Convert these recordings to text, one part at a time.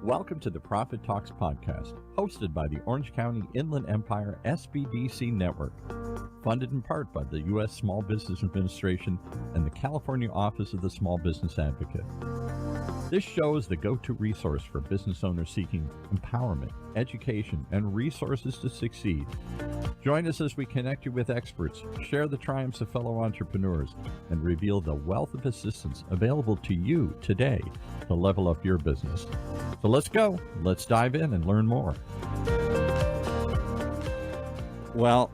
Welcome to the Profit Talks podcast, hosted by the Orange County Inland Empire SBDC Network, funded in part by the U.S. Small Business Administration and the California Office of the Small Business Advocate. This show is the go-to resource for business owners seeking empowerment, education, and resources to succeed. Join us as we connect you with experts, share the triumphs of fellow entrepreneurs, and reveal the wealth of assistance available to you today to level up your business. So let's go. Let's dive in and learn more. Well,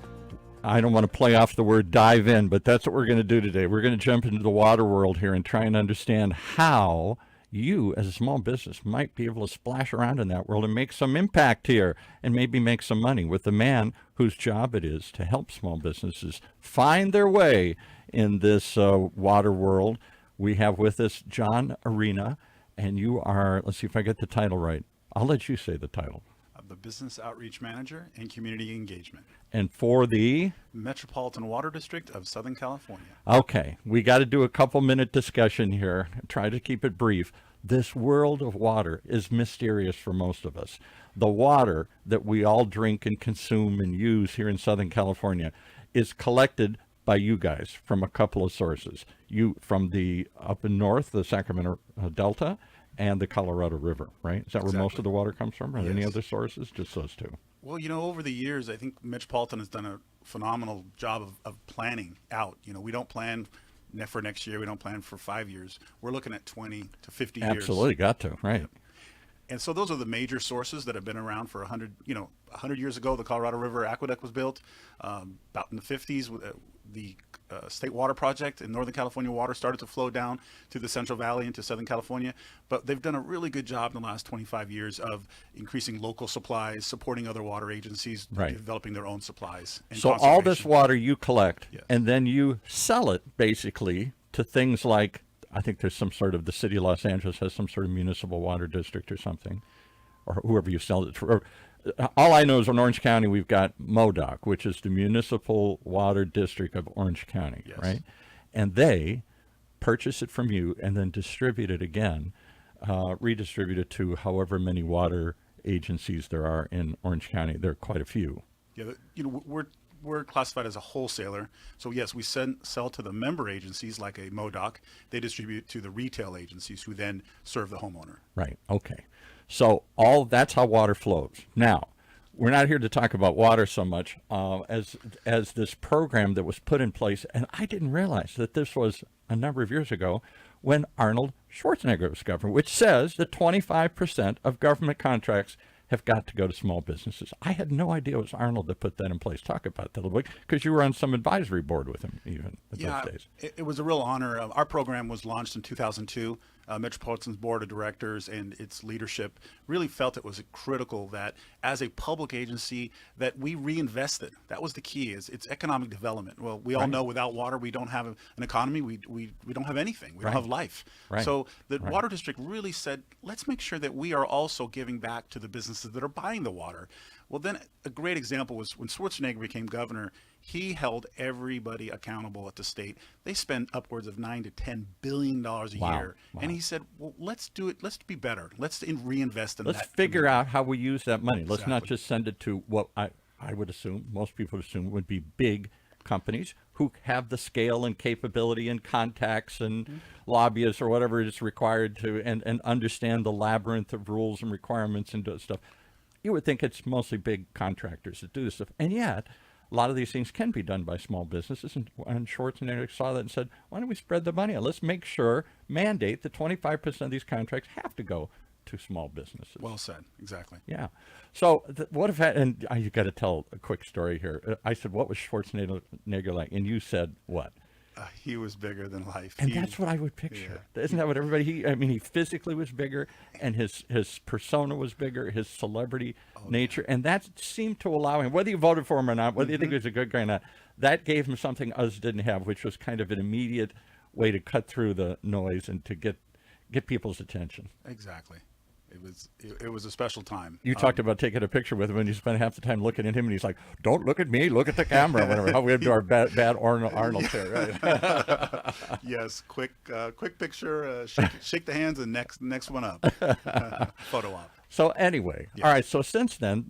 I don't want to play off the word dive in, but that's what we're going to do today. We're going to jump into the water world here and try and understand how you as a small business might be able to splash around in that world and make some impact here and maybe make some money with the man whose job it is to help small businesses find their way in this water world. We have with us John Arena, and you are, let's see if I get the title right. I'll let you say the title. The Business Outreach Manager and Community Engagement. And for the Metropolitan Water District of Southern California. Okay, we got to do a couple-minute discussion here. Try to keep it brief. This world of water is mysterious for most of us. The water that we all drink and consume and use here in Southern California is collected by you guys from a couple of sources. You from the up in north, the Sacramento Delta, and the Colorado River, right? Is that where most of the water comes from? Are there any other sources? Just those two? Well, you know, over the years, I think Metropolitan has done a phenomenal job of planning out. You know, we don't plan for next year. We don't plan for 5 years. We're looking at 20 to 50 years. Absolutely, got to, right. Yeah. And so those are the major sources that have been around for 100 years ago. The Colorado River Aqueduct was built. About in the 50s, the State Water Project in Northern California water started to flow down to the Central Valley into Southern California. But they've done a really good job in the last 25 years of increasing local supplies, supporting other water agencies, developing their own supplies. And so all this water you collect, and then you sell it basically to things like, I think there's some sort of, the city of Los Angeles has some sort of municipal water district or something, or whoever you sell it to. All I know is in Orange County, we've got MoDOC, which is the Municipal Water District of Orange County, right? And they purchase it from you and then distribute it again, redistribute it to however many water agencies there are in Orange County. There are quite a few. Yeah, you know, we're classified as a wholesaler. So yes, we sell to the member agencies like a MoDOC. They distribute to the retail agencies who then serve the homeowner. Right, okay. So that's how water flows. Now, we're not here to talk about water so much as this program that was put in place, and I didn't realize that this was a number of years ago when Arnold Schwarzenegger was governor, which says that 25% of government contracts have got to go to small businesses. I had no idea it was Arnold that put that in place. Talk about that a little bit, because you were on some advisory board with him even at those days. It was a real honor. Our program was launched in 2002. Metropolitan's board of directors and its leadership really felt it was critical that as a public agency that we reinvested. That was the key, is it's economic development. Well, we all know without water, we don't have an economy. We don't have anything. We don't have life. So the water district really said, let's make sure that we are also giving back to the businesses that are buying the water. Well, then a great example was when Schwarzenegger became governor, he held everybody accountable at the state. They spend upwards of $9 to $10 billion a year. And he said, well, let's do it. Let's be better. Let's reinvest in that. Let's figure out how we use that money. Let's not just send it to what I would assume, most people would assume would be big companies who have the scale and capability and contacts and lobbyists or whatever is required to, and understand the labyrinth of rules and requirements and stuff. You would think it's mostly big contractors that do this stuff. And yet, a lot of these things can be done by small businesses. And Schwarzenegger saw that and said, why don't we spread the money out? Let's make sure, mandate that 25% of these contracts have to go to small businesses. Well said. Exactly. Yeah. So what if that, and you got to tell a quick story here. I said, what was Schwarzenegger like? And you said what? He was bigger than life. And that's what I would picture. Isn't that what everybody, he physically was bigger, and his persona was bigger, his celebrity nature, and that seemed to allow him, whether you voted for him or not, whether you think he was a good guy or not, that gave him something others didn't have, which was kind of an immediate way to cut through the noise and to get people's attention. Exactly. It was a special time. You talked about taking a picture with him, and you spent half the time looking at him, and he's like, "Don't look at me, look at the camera." Whatever. How we do our bad Arnold here, right? Yes, quick picture, shake the hands, and next one up, photo op. So anyway, Yes. all right. So since then,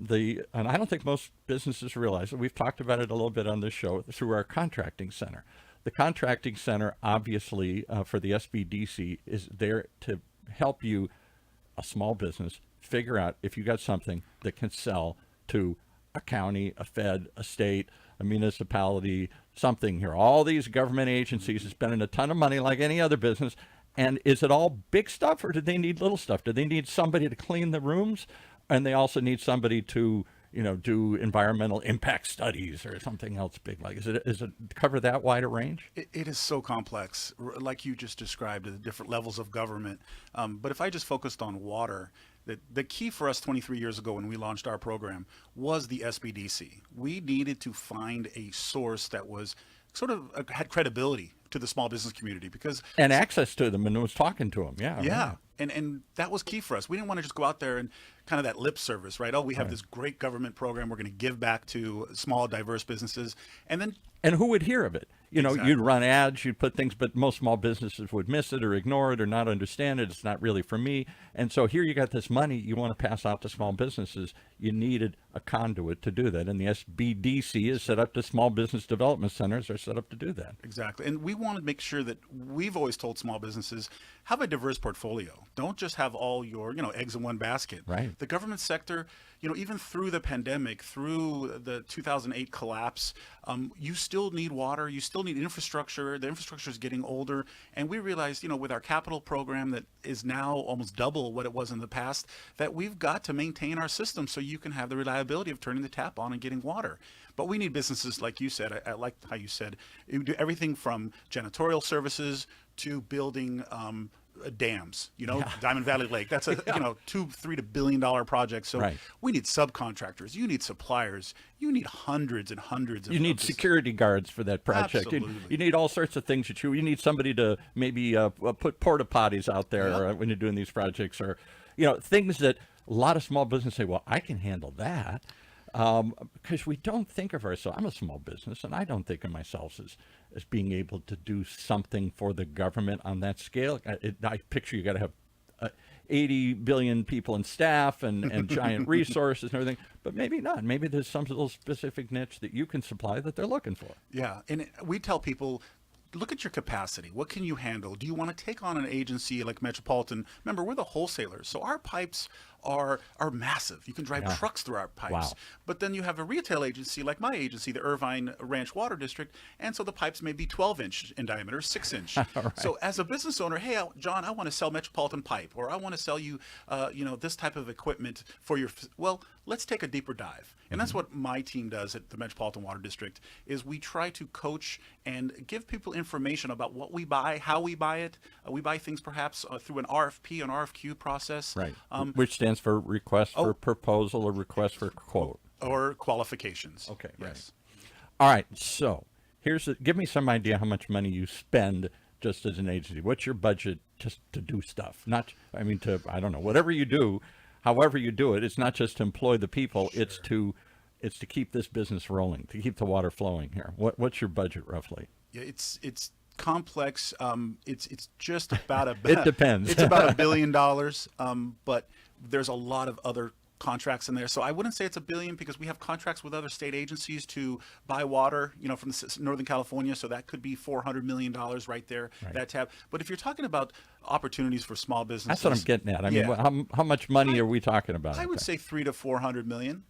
and I don't think most businesses realize it. We've talked about it a little bit on this show through our contracting center. The contracting center, obviously, for the SBDC, is there to help you, a small business, figure out if you got something that can sell to a county, a fed, a state, a municipality, something here. All these government agencies are spending a ton of money like any other business. And is it all big stuff, or do they need little stuff? Do they need somebody to clean the rooms? And they also need somebody to, do environmental impact studies or something else big? Like, is it cover that wide a range? It is so complex, like you just described, the different levels of government. But if I just focused on water, the key for us 23 years ago when we launched our program was the SBDC. We needed to find a source that was sort of had credibility to the small business community, because And access to them and was talking to them. Yeah. yeah. Right. And that was key for us. We didn't want to just go out there and kind of that lip service, right? Oh, we have this great government program. We're going to give back to small, diverse businesses. And who would hear of it? Exactly. You'd run ads, you'd put things, but most small businesses would miss it or ignore it or not understand it. It's not really for me. And so here you got this money you want to pass out to small businesses. You needed a conduit to do that. And the SBDC is set up, the small business development centers are set up to do that. Exactly. And we want to make sure that we've always told small businesses, have a diverse portfolio. Don't just have all your, eggs in one basket. Right. The government sector, even through the pandemic, through the 2008 collapse, you still need water. You still need infrastructure. The infrastructure is getting older. And we realized, with our capital program that is now almost double what it was in the past, that we've got to maintain our system so you can have the reliability of turning the tap on and getting water. But we need businesses, like you said, I like how you said, you do everything from janitorial services to building dams, Diamond Valley Lake. That's a, $2-3 billion project. So Right. we need subcontractors. You need suppliers. You need hundreds and hundreds of You need security guards for that project. Absolutely. You need all sorts of things you need somebody to maybe put porta potties out there when you're doing these projects, or things that a lot of small businesses say, well, I can handle that. Because we don't think of ourselves, I'm a small business, and I don't think of myself as being able to do something for the government on that scale. I picture you got to have 80 billion people in staff and giant resources and everything, but maybe not. Maybe there's some little specific niche that you can supply that they're looking for. Yeah, and we tell people, look at your capacity. What can you handle? Do you want to take on an agency like Metropolitan? Remember, we're the wholesalers, so our pipes are massive. You can drive trucks through our pipes. Wow. But then you have a retail agency like my agency, the Irvine Ranch Water District, and so the pipes may be 12-inch in diameter, 6-inch. Right. So as a business owner, hey, John, I want to sell Metropolitan pipe, or I want to sell you, this type of equipment for your. Well, let's take a deeper dive, and that's what my team does at the Metropolitan Water District. Is we try to coach and give people information about what we buy, how we buy it. We buy things perhaps through an RFP, an RFQ process, Right. Which stands for request for proposal or request for quote. or qualifications. Okay. Yes. All right. So give me some idea how much money you spend just as an agency. What's your budget just to do stuff? I don't know, whatever you do, however you do it, it's not just to employ the people, Sure. it's to keep this business rolling, to keep the water flowing here. What's your budget roughly? Yeah, it's complex. It's just about It depends. It's about $1 billion, but there's a lot of other contracts in there. So I wouldn't say it's $1 billion, because we have contracts with other state agencies to buy water, from Northern California. So that could be $400 million right there, that tab. But if you're talking about opportunities for small businesses, That's what I'm getting at. I mean, how much money are we talking about? I would say $300 to $400 million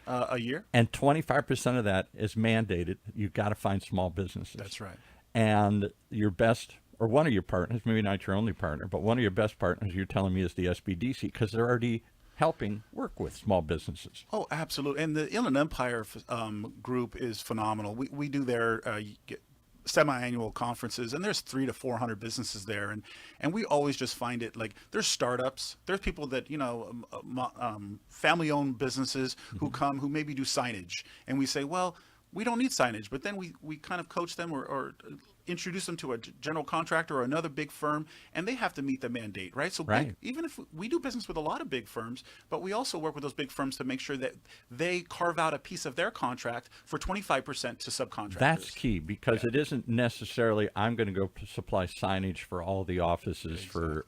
a year. And 25% of that is mandated. You've got to find small businesses. That's right. And your best, or one of your partners, maybe not your only partner, but one of your best partners, you're telling me, is the SBDC, because they're already helping work with small businesses. Oh, absolutely. And the Inland Empire group is phenomenal. We do their semi-annual conferences, and there's 300 to 400 businesses there, and we always just find it like there's startups, there's people that family-owned businesses who come, who maybe do signage, and we say, well, we don't need signage, but then we kind of coach them or introduce them to a general contractor or another big firm, and they have to meet the mandate, right? So even if we do business with a lot of big firms, but we also work with those big firms to make sure that they carve out a piece of their contract for 25% to subcontractors. That's key, because it isn't necessarily I'm going to go supply signage for all the offices for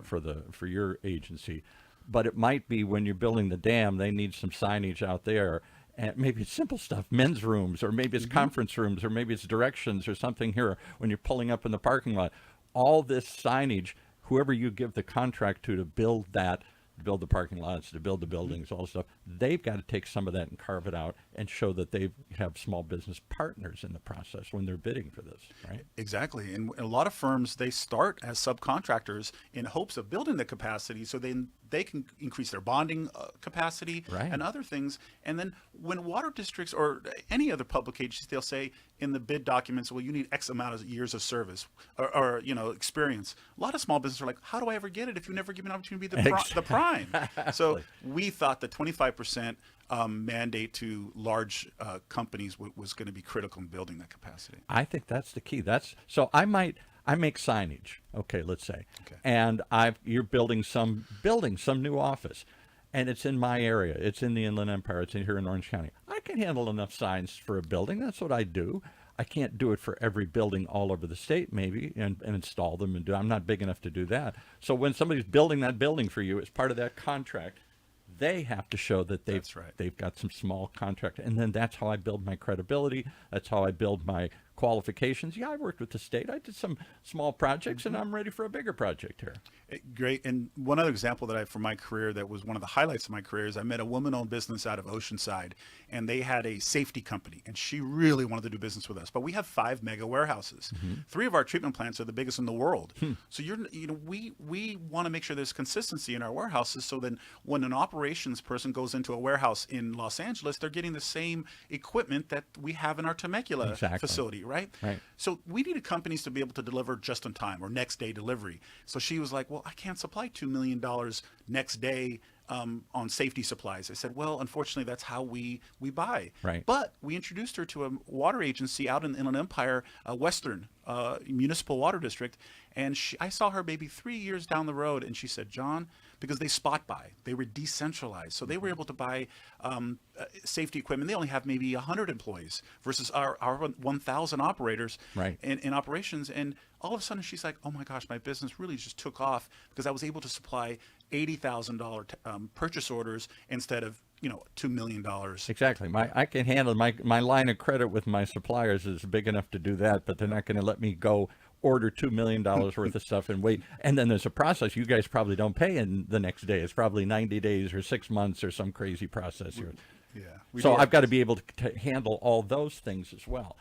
your agency. but it might be when you're building the dam, they need some signage out there. And maybe it's simple stuff, men's rooms, or maybe it's conference rooms, or maybe it's directions or something here when you're pulling up in the parking lot. All this signage, whoever you give the contract to build that, build the parking lots, to build the buildings, all this stuff, they've got to take some of that and carve it out and show that they have small business partners in the process when they're bidding for this, right? Exactly. And a lot of firms, they start as subcontractors in hopes of building the capacity so then they can increase their bonding capacity and other things. And then when water districts or any other public agencies, they'll say in the bid documents, well, you need X amount of years of service or experience. A lot of small businesses are like, how do I ever get it if you never give me an opportunity to be the prime? So we thought the 25% mandate to large companies was going to be critical in building that capacity. I think that's the key. So I make signage, okay, let's say, and you're building some new office, and it's in my area. It's in the Inland Empire. It's in here in Orange County. I can handle enough signs for a building. That's what I do. I can't do it for every building all over the state, maybe, and install them I'm not big enough to do that. So when somebody's building that building for you as part of that contract, they have to show that they've got some small contract. And then that's how I build my credibility. That's how I build my qualifications. Yeah, I worked with the state. I did some small projects, and I'm ready for a bigger project here. Great. And one other example that I have from my career that was one of the highlights of my career is I met a woman-owned business out of Oceanside, and they had a safety company, and she really wanted to do business with us. But we have 5 mega warehouses. 3 of our treatment plants are the biggest in the world. So we want to make sure there's consistency in our warehouses, so then when an operations person goes into a warehouse in Los Angeles, they're getting the same equipment that we have in our Temecula facility. Right? So we needed companies to be able to deliver just in time or next day delivery. So she was like, well, I can't supply $2 million next day on safety supplies. I said, well, unfortunately, that's how we buy. But we introduced her to a water agency out in the Inland Empire, Western Municipal Water District. And I saw her maybe 3 years down the road, and she said, John, because they spot buy, they were decentralized. So they were able to buy safety equipment. They only have maybe 100 employees versus our 1,000 operators in operations. And all of a sudden she's like, oh my gosh, my business really just took off because I was able to supply $80,000 purchase orders instead of $2 million. Exactly. I can handle my line of credit with my suppliers is big enough to do that, but they're not going to let me go order $2 million worth of stuff and wait. And then there's a process you guys probably don't pay in the next day. It's probably 90 days or 6 months or some crazy process here. So I've got to be able to handle all those things as well.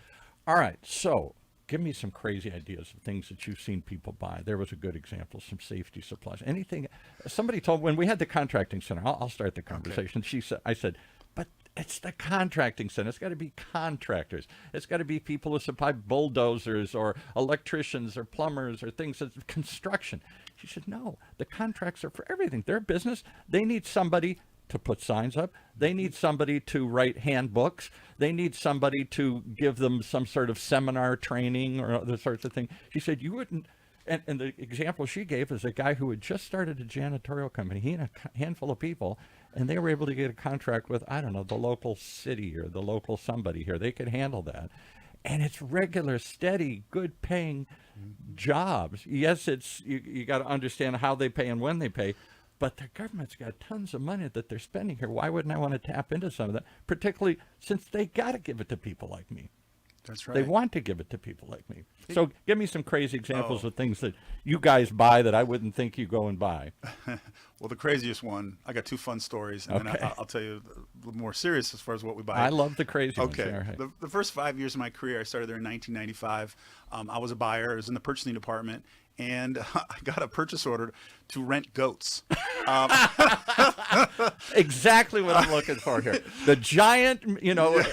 All right. So give me some crazy ideas of things that you've seen people buy. There was a good example, some safety supplies. Anything. Somebody told, when we had the contracting center, I'll start the conversation. I said, but it's the contracting center. It's got to be contractors. It's got to be people who supply bulldozers or electricians or plumbers or things of construction. She said, no, the contracts are for everything. They're a business. They need somebody to put signs up. They need somebody to write handbooks. They need somebody to give them some sort of seminar training or other sorts of things. She said, you wouldn't. And the example she gave is a guy who had just started a janitorial company, he and a handful of people, and they were able to get a contract with, I don't know, the local city or the local somebody here. They could handle that. And it's regular, steady, good paying jobs. Yes, it's you got to understand how they pay and when they pay, but the government's got tons of money that they're spending here. Why wouldn't I want to tap into some of that, particularly since they got to give it to people like me? That's right. They want to give it to people like me. So give me some crazy examples of things that you guys buy that I wouldn't think you go and buy. Well, the craziest one, I got 2 fun stories, and then I'll tell you a little more serious as far as what we buy. I love the crazy ones. Okay. The first 5 years of my career, I started there in 1995. I was a buyer. I was in the purchasing department, and I got a purchase order to rent goats. Exactly what I'm looking for here. The giant,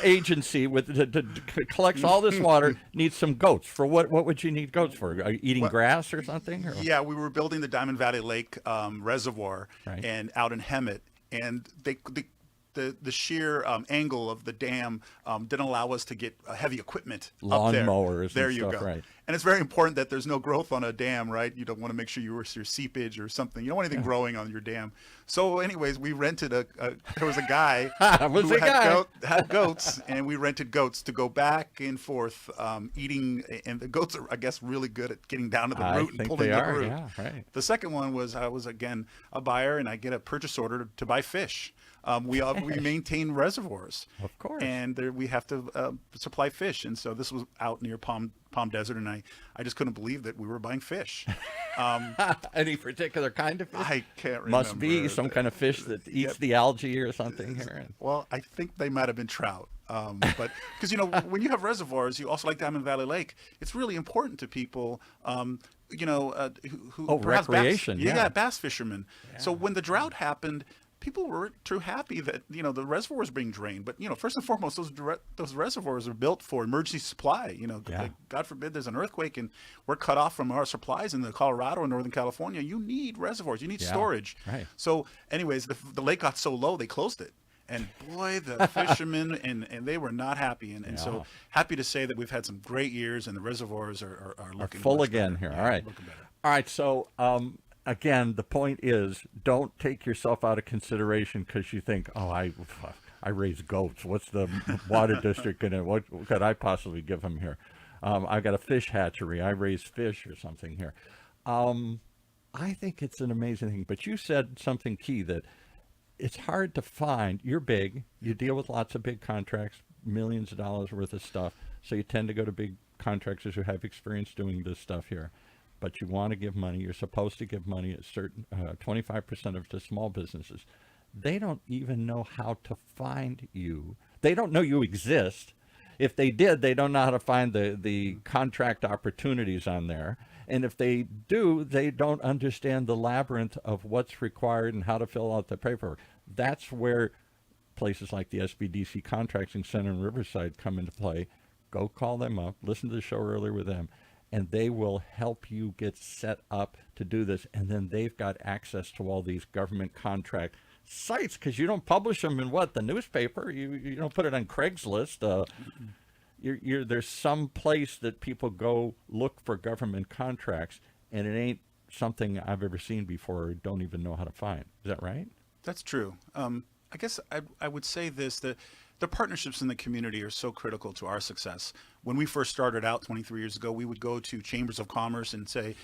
agency that collects all this water needs some goats. For what would you need goats for? Eating grass or something? Or? Yeah, we were building the Diamond Valley Lake Reservoir and out in Hemet, and they the sheer angle of the dam didn't allow us to get heavy equipment lawn up there. mowers. There and you stuff, go. Right. And it's very important that there's no growth on a dam, right? You don't want to make sure your seepage or something. You don't want anything growing on your dam. So, anyways, we rented there was a guy who had goats, and we rented goats to go back and forth eating. And the goats are, I guess, really good at getting down to the root and pulling the root. Yeah, right. The second one was I was again a buyer, and I get a purchase order to buy fish. We maintain reservoirs, of course, and we have to supply fish. And so this was out near Palm Desert, and I just couldn't believe that we were buying fish. Any particular kind of fish? I can't remember. Must be some kind of fish that eats the algae or something here. Well, I think they might have been trout. But because when you have reservoirs, you also like Diamond Valley Lake. It's really important to people. Who recreation, bass fishermen. Yeah. So when the drought happened, people were too happy that the reservoir was being drained. But first and foremost, those reservoirs are built for emergency supply. Like, God forbid there's an earthquake and we're cut off from our supplies in the Colorado and Northern California. You need reservoirs. You need storage. Right. So, anyways, the lake got so low they closed it. And boy, the fishermen and they were not happy. And so happy to say that we've had some great years, and the reservoirs are looking full again here. All right. All right. So again, the point is, don't take yourself out of consideration because you think, oh, I raise goats. What's the water district gonna? What could I possibly give them here? I've got a fish hatchery. I raise fish or something here. I think it's an amazing thing. But you said something key that. It's hard to find. You're big. You deal with lots of big contracts, millions of dollars worth of stuff. So you tend to go to big contractors who have experience doing this stuff here. But you want to give money. You're supposed to give money at certain 25% of the small businesses. They don't even know how to find you. They don't know you exist. If they did, they don't know how to find the contract opportunities on there. And if they do, they don't understand the labyrinth of what's required and how to fill out the paperwork. That's where places like the SBDC Contracting Center in Riverside come into play. Go call them up, listen to the show earlier with them, and they will help you get set up to do this. And then they've got access to all these government contract sites because you don't publish them in the newspaper. You don't put it on Craigslist. There's some place that people go look for government contracts, and it ain't something I've ever seen before or don't even know how to find. Is that right? That's true. I guess I would say this, that the partnerships in the community are so critical to our success. When we first started out 23 years ago, we would go to chambers of commerce and say,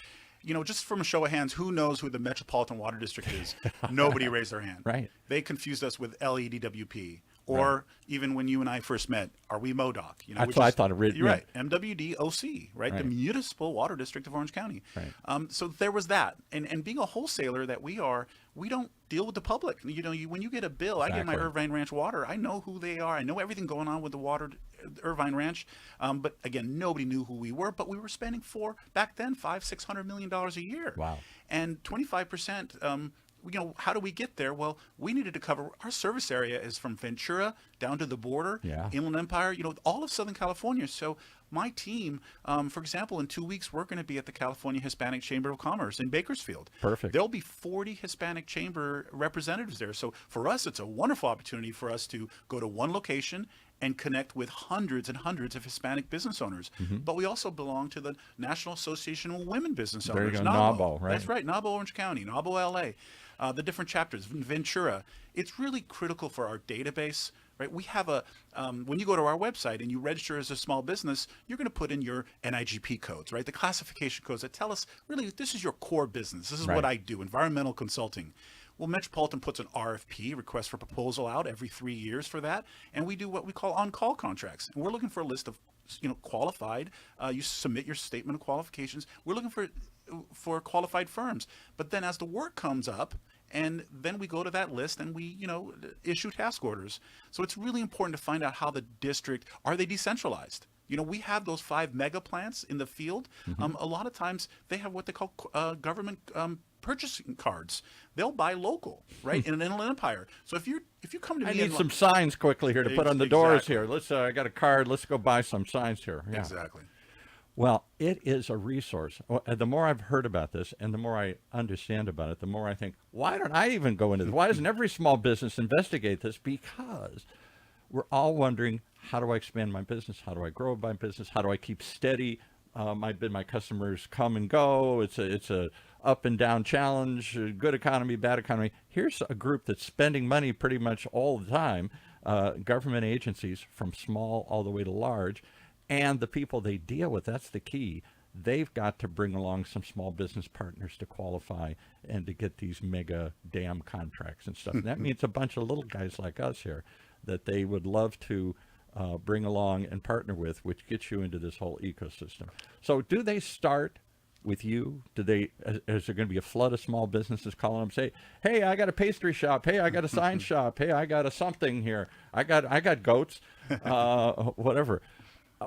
just from a show of hands, who knows who the Metropolitan Water District is? Nobody raised their hand. Right. They confused us with LEDWP. Or even when you and I first met, are we MODOC? That's what I thought it You're right. MWDOC, right? The Municipal Water District of Orange County. Right. So there was that. And being a wholesaler that we are, we don't deal with the public. When you get a bill, I get my Irvine Ranch water. I know who they are. I know everything going on with the water, Irvine Ranch. But again, nobody knew who we were. But we were spending back then, $500-600 million a year. Wow. And 25%. How do we get there? Well, we needed to cover our service area is from Ventura down to the border, Inland Empire, all of Southern California. So my team, for example, in 2 weeks, we're going to be at the California Hispanic Chamber of Commerce in Bakersfield. Perfect. There'll be 40 Hispanic Chamber representatives there. So for us, it's a wonderful opportunity for us to go to one location and connect with hundreds and hundreds of Hispanic business owners. Mm-hmm. But we also belong to the National Association of Women Business Owners. There you go, NAWBO, right? That's right, NAWBO Orange County, NAWBO LA. The different chapters, Ventura. It's really critical for our database, right? We have when you go to our website and you register as a small business, you're going to put in your NIGP codes, right? The classification codes that tell us, really, this is your core business. This is what I do, environmental consulting. Well, Metropolitan puts an RFP, request for proposal, out every 3 years for that. And we do what we call on-call contracts. And we're looking for a list of qualified. You submit your statement of qualifications. We're looking for qualified firms. But then as the work comes up, and then we go to that list and we, issue task orders. So it's really important to find out how the district, are they decentralized? We have those 5 mega plants in the field. Mm-hmm. A lot of times they have what they call government purchasing cards. They'll buy local, right, in an Inland Empire. So if you come to me, I need some signs quickly here to put on the doors here. I got a card. Let's go buy some signs here. Yeah. Exactly. Well, it is a resource. The more I've heard about this and the more I understand about it, the more I think, why don't I even go into this? Why doesn't every small business investigate this? Because we're all wondering, how do I expand my business? How do I grow my business? How do I keep steady? My customers come and go. It's a up and down challenge, good economy, bad economy. Here's a group that's spending money pretty much all the time, government agencies from small all the way to large, and the people they deal with, that's the key. They've got to bring along some small business partners to qualify and to get these mega dam contracts and stuff. And that means a bunch of little guys like us here that they would love to bring along and partner with, which gets you into this whole ecosystem. So do they start with you? Is there going to be a flood of small businesses calling them, say, hey, I got a pastry shop. Hey, I got a sign shop. Hey, I got a something here. I got goats, whatever.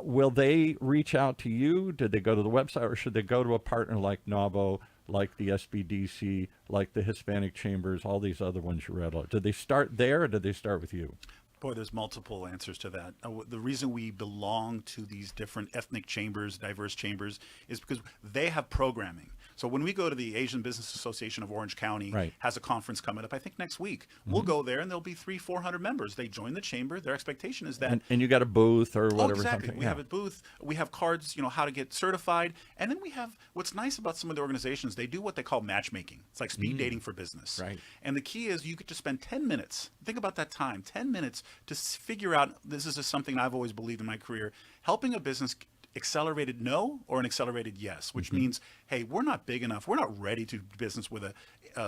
Will they reach out to you? Did they go to the website, or should they go to a partner like NAVO, like the SBDC, like the Hispanic Chambers, all these other ones you read out? Did they start there, or did they start with you? Boy, there's multiple answers to that. The reason we belong to these different ethnic chambers, diverse chambers, is because they have programming. So when we go to the Asian Business Association of Orange County, Right. has a conference coming up, I think next week. We'll go there and there'll be 300-400 members. They join the chamber. Their expectation is that And you got a booth or whatever. exactly. Something. We have a booth. We have cards, how to get certified. And then we have, what's nice about some of the organizations, they do what they call matchmaking. It's like speed dating for business. Right. And the key is you get to spend 10 minutes. Think about that time, 10 minutes to figure out, this is just something I've always believed in my career, helping a business accelerated no or an accelerated yes, which means, hey, we're not big enough. We're not ready to do business with a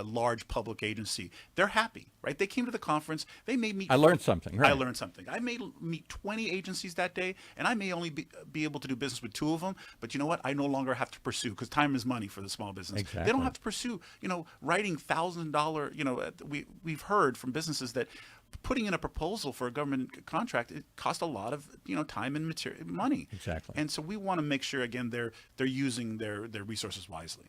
large public agency. They're happy, right? They came to the conference. They may meet. I learned something. Right. I learned something. I may meet 20 agencies that day, and I may only be able to do business with 2 of them. But you know what? I no longer have to pursue, because time is money for the small business. Exactly. They don't have to pursue, writing $1,000. We've heard from businesses that putting in a proposal for a government contract, it costs a lot of time and money. Exactly. And so we want to make sure, again, they're using their resources wisely.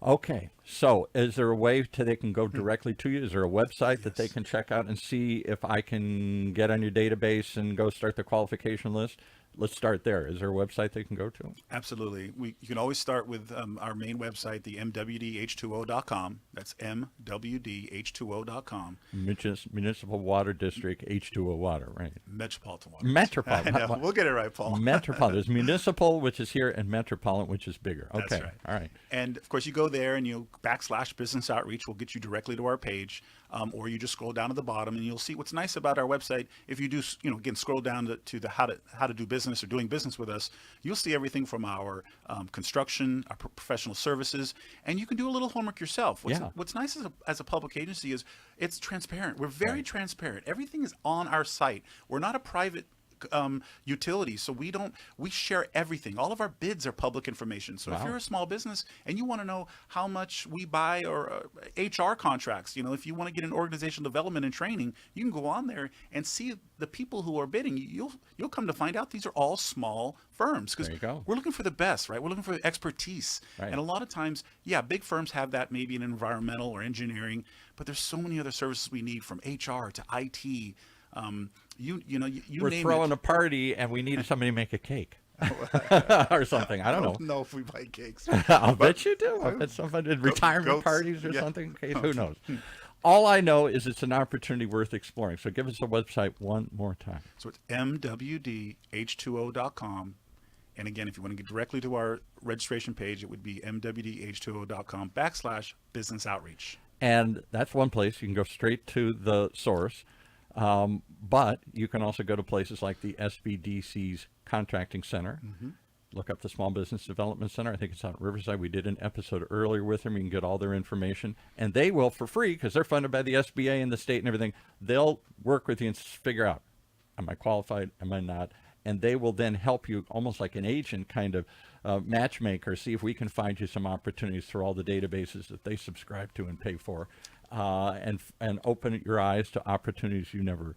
Okay, so is there a way they can go directly to you? Is there a website that they can check out and see if I can get on your database and go start the qualification list? Let's start there. Is there a website they can go to? Absolutely. You can always start with our main website, the MWDH2O.com. That's MWDH2O.com. Municipal Water District, H2O Water, right? Metropolitan Water. Metropolitan. I know. We'll get it right, Paul. Metropolitan. There's municipal, which is here, and metropolitan, which is bigger. Okay. That's right. All right. And of course, you go there and / business outreach will get you directly to our page, or you just scroll down to the bottom and you'll see what's nice about our website. If you do, again, scroll down to the how to do business or doing business with us, you'll see everything from our construction, our professional services, and you can do a little homework yourself. What's nice as a public agency is it's transparent. We're very transparent. Everything is on our site. We're not a private utility, so we share everything. All of our bids are public information. So if you're a small business and you want to know how much we buy or HR contracts, if you want to get an organizational development and training, you can go on there and see the people who are bidding. You'll come to find out these are all small firms, because we're looking for the best, right? We're looking for expertise. Right. And a lot of times, big firms have that, maybe in environmental or engineering, but there's so many other services we need, from HR to IT. We're throwing a party and we need somebody to make a cake or something. I don't know if we buy cakes. I'll bet you do. I bet somebody did retirement parties or something. Who knows? All I know is it's an opportunity worth exploring. So give us the website one more time. So it's MWDH2O.com. And again, if you want to get directly to our registration page, it would be MWDH2O.com / business outreach. And that's one place. You can go straight to the source. But you can also go to places like the SBDC's Contracting Center. Look up the Small Business Development Center. I think it's out in Riverside. We did an episode earlier with them. You can get all their information. And they will, for free, because they're funded by the SBA and the state and everything, they'll work with you and figure out, am I qualified? Am I not? And they will then help you, almost like an agent kind of matchmaker, see if we can find you some opportunities through all the databases that they subscribe to and pay for. And open your eyes to opportunities you never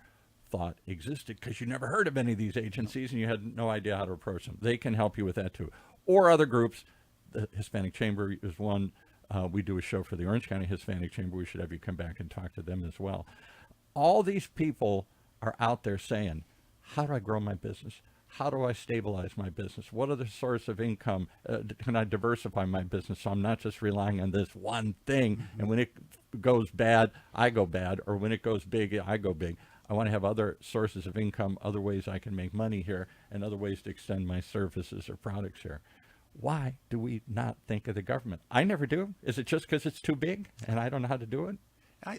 thought existed, because you never heard of any of these agencies and you had no idea how to approach them. They can help you with that too. Or other groups. The Hispanic Chamber is one. We do a show for the Orange County Hispanic Chamber. We should have you come back and talk to them as well. All these people are out there saying, how do I grow my business? how do I stabilize my business? What other source of income can I diversify my business so I'm not just relying on this one thing? And when it goes bad, I go bad, or when it goes big, I go big. I want to have other sources of income, other ways I can make money here, and other ways to extend my services or products here. Why do we not think of the government? I never do. Is it just because it's too big and I don't know how to do it?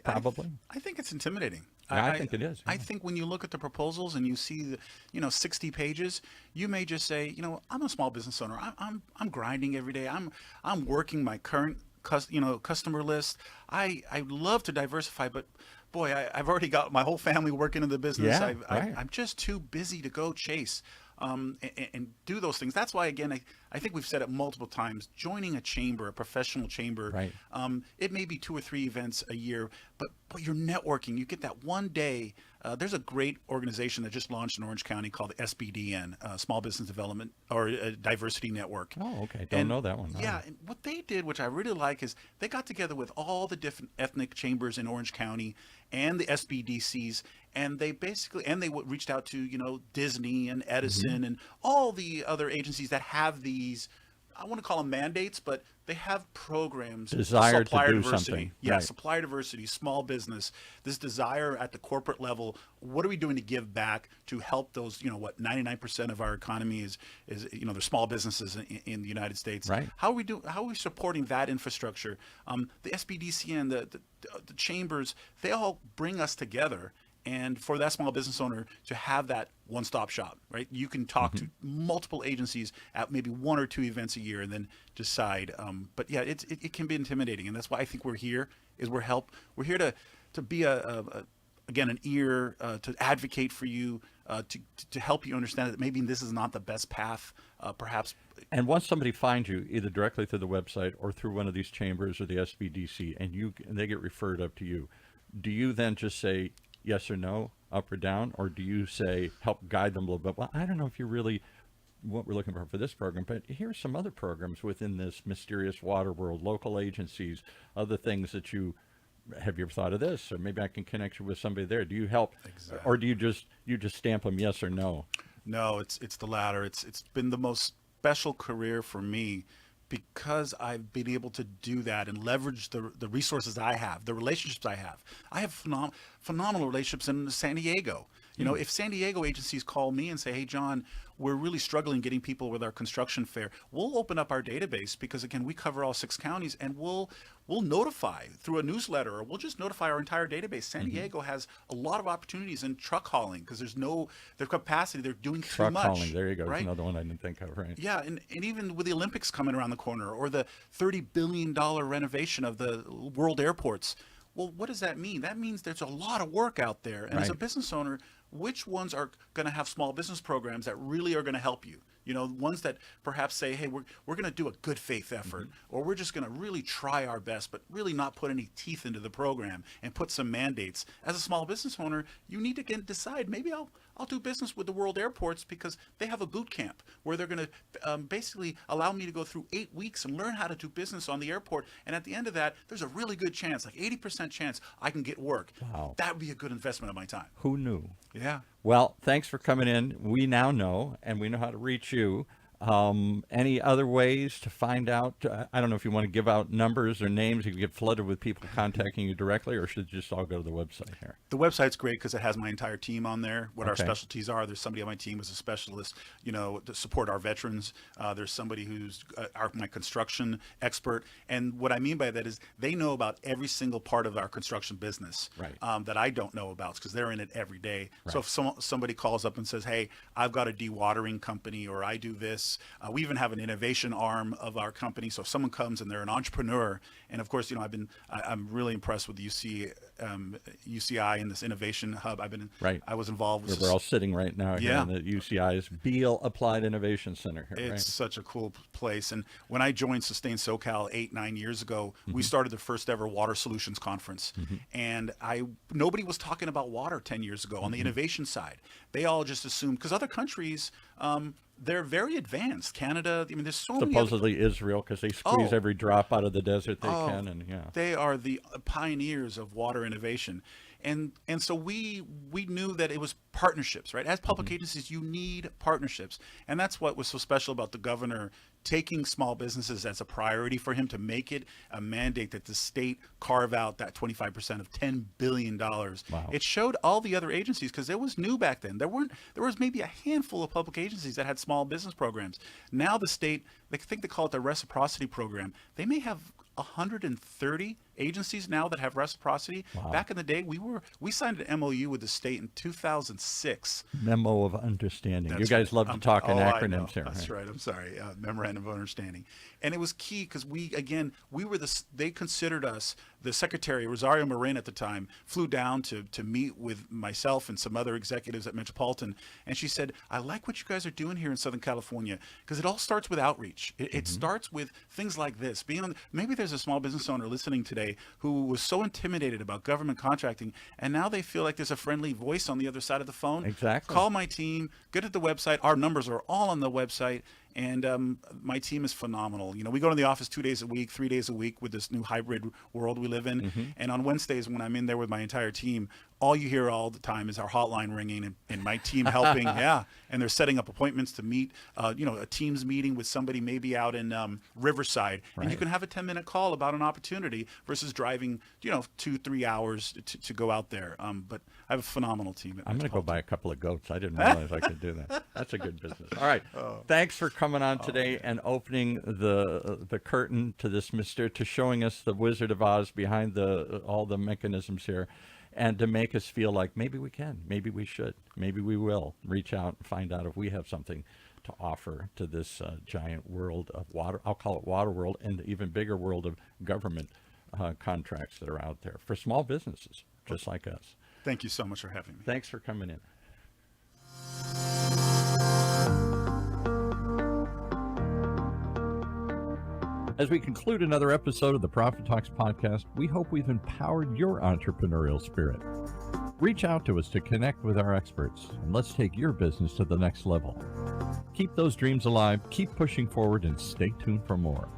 Probably. I think it's intimidating. Yeah, I think it is. I think when you look at the proposals and you see the 60 pages, you may just say, I'm a small business owner. I'm grinding every day. I'm working my current customer list. I love to diversify, but boy, I've already got my whole family working in the business. Yeah, right. I'm just too busy to go chase and do those things. That's why, again, I think we've said it multiple times, joining a chamber, a professional chamber, right. It may be 2 or 3 events a year, but you're networking. You get that one day. There's a great organization that just launched in Orange County called the SBDN, Small Business Development or Diversity Network. Oh, okay. Don't know that one. Yeah, and what they did, which I really like, is they got together with all the different ethnic chambers in Orange County and the SBDCs, and they reached out to Disney and Edison and all the other agencies that have these, I want to call them mandates, but they have programs. Desire to do diversity. something. Yeah, right. Supplier diversity, small business, this desire at the corporate level. What are we doing to give back to help those, 99% of our economy is they're small businesses in the United States. Right. How are we supporting that infrastructure? The SBDC and the chambers, they all bring us together. And for that small business owner to have that one-stop shop, right? You can talk to multiple agencies at maybe 1 or 2 events a year and then decide. But yeah, it can be intimidating, and that's why I think we're here. We're here to be again an ear to advocate for you, to help you understand that maybe this is not the best path, perhaps. And once somebody finds you, either directly through the website or through one of these chambers or the SBDC, and they get referred up to you, do you then just say yes or no, up or down, or do you say help guide them a little bit? Well, I don't know if you really what we're looking for this program, but here's some other programs within this mysterious water world, local agencies, other things that you ever thought of this, or maybe I can connect you with somebody there. Do you help, Exactly. or do you just stamp them yes or no? No, it's the latter. It's been the most special career for me, because I've been able to do that and leverage the resources I have, the relationships I have. I have phenomenal relationships in San Diego. If San Diego agencies call me and say, hey, John, we're really struggling getting people with our construction fair, we'll open up our database, because, again, we cover all 6 counties, and we'll notify through a newsletter, or we'll just notify our entire database. San Diego has a lot of opportunities in truck hauling, because there's no their capacity. They're doing too much. Truck hauling, there you go. Right? There's another one I didn't think of, right? Yeah, and even with the Olympics coming around the corner, or the $30 billion renovation of the world airports, well, what does that mean? That means there's a lot of work out there. And as a business owner, which ones are going to have small business programs that really are going to help you? Ones that perhaps say, hey, we're going to do a good faith effort, or we're just going to really try our best, but really not put any teeth into the program and put some mandates. As a small business owner, you need to decide, maybe I'll do business with the world airports, because they have a boot camp where they're going to basically allow me to go through 8 weeks and learn how to do business on the airport. And at the end of that, there's a really good chance, like 80% chance, I can get work. Wow. That would be a good investment of my time. Who knew? Yeah. Well, thanks for coming in. We now know, and we know how to reach you. Any other ways to find out? I don't know if you want to give out numbers or names. You can get flooded with people contacting you directly, or should it just all go to the website here? The website's great because it has my entire team on there, what our specialties are. There's somebody on my team who's a specialist, to support our veterans. There's somebody who's my construction expert. And what I mean by that is they know about every single part of our construction business that I don't know about, because they're in it every day. Right. So if somebody calls up and says, hey, I've got a dewatering company, or I do this, we even have an innovation arm of our company. So if someone comes and they're an entrepreneur, and of course, I'm really impressed with UCI and this innovation hub. I was involved with. We're all sitting right now here in the UCI's Beal Applied Innovation Center here. It's such a cool place. And when I joined Sustain SoCal 8-9 years ago, we started the first ever water solutions conference, and nobody was talking about water 10 years ago on the innovation side. They all just assumed, because other countries, they're very advanced. Canada, there's so many. Supposedly Israel, because they squeeze every drop out of the desert they can, and they are the pioneers of water innovation. And so we knew that it was partnerships, right? As public agencies, you need partnerships. And that's what was so special about the governor taking small businesses as a priority for him to make it a mandate that the state carve out that 25% of $10 billion. Wow. It showed all the other agencies, because it was new back then. There was maybe a handful of public agencies that had small business programs. Now the state, they call it the reciprocity program. They may have 130 agencies now that have reciprocity. Wow. Back in the day, we signed an MOU with the state in 2006. Memo of understanding. That's you guys love to talk in I acronyms know. here. That's right. I'm sorry. Memorandum of understanding. And it was key because they considered us, the secretary, Rosario Marin at the time, flew down to meet with myself and some other executives at Metropolitan. And she said, I like what you guys are doing here in Southern California, because it all starts with outreach. It starts with things like this. Maybe there's a small business owner listening today who was so intimidated about government contracting, and now they feel like there's a friendly voice on the other side of the phone. Exactly. Call my team, get at the website. Our numbers are all on the website. And my team is phenomenal. We go to the office 2 days a week, 3 days a week with this new hybrid world we live in. And on Wednesdays, when I'm in there with my entire team, all you hear all the time is our hotline ringing and my team helping. Yeah. And they're setting up appointments to meet, a Teams meeting with somebody maybe out in Riverside. Right. And you can have a 10-minute call about an opportunity versus driving, 2-3 hours to go out there. But I have a phenomenal team. I'm going to go buy a couple of goats. I didn't realize I could do that. That's a good business. All right. Thanks for coming on today and opening the curtain to this to showing us the Wizard of Oz behind all the mechanisms here, and to make us feel like maybe we can, maybe we should, maybe we will reach out and find out if we have something to offer to this giant world of water. I'll call it water world, and the even bigger world of government contracts that are out there for small businesses just like us. Thank you so much for having me. Thanks for coming in. As we conclude another episode of the Profit Talks podcast, we hope we've empowered your entrepreneurial spirit. Reach out to us to connect with our experts, and let's take your business to the next level. Keep those dreams alive, keep pushing forward, and stay tuned for more.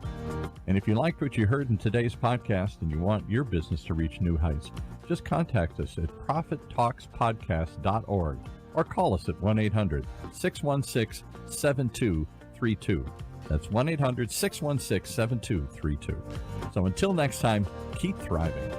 And if you liked what you heard in today's podcast and you want your business to reach new heights, just contact us at profittalkspodcast.org or call us at 1-800-616-7232. That's 1-800-616-7232. So until next time, keep thriving.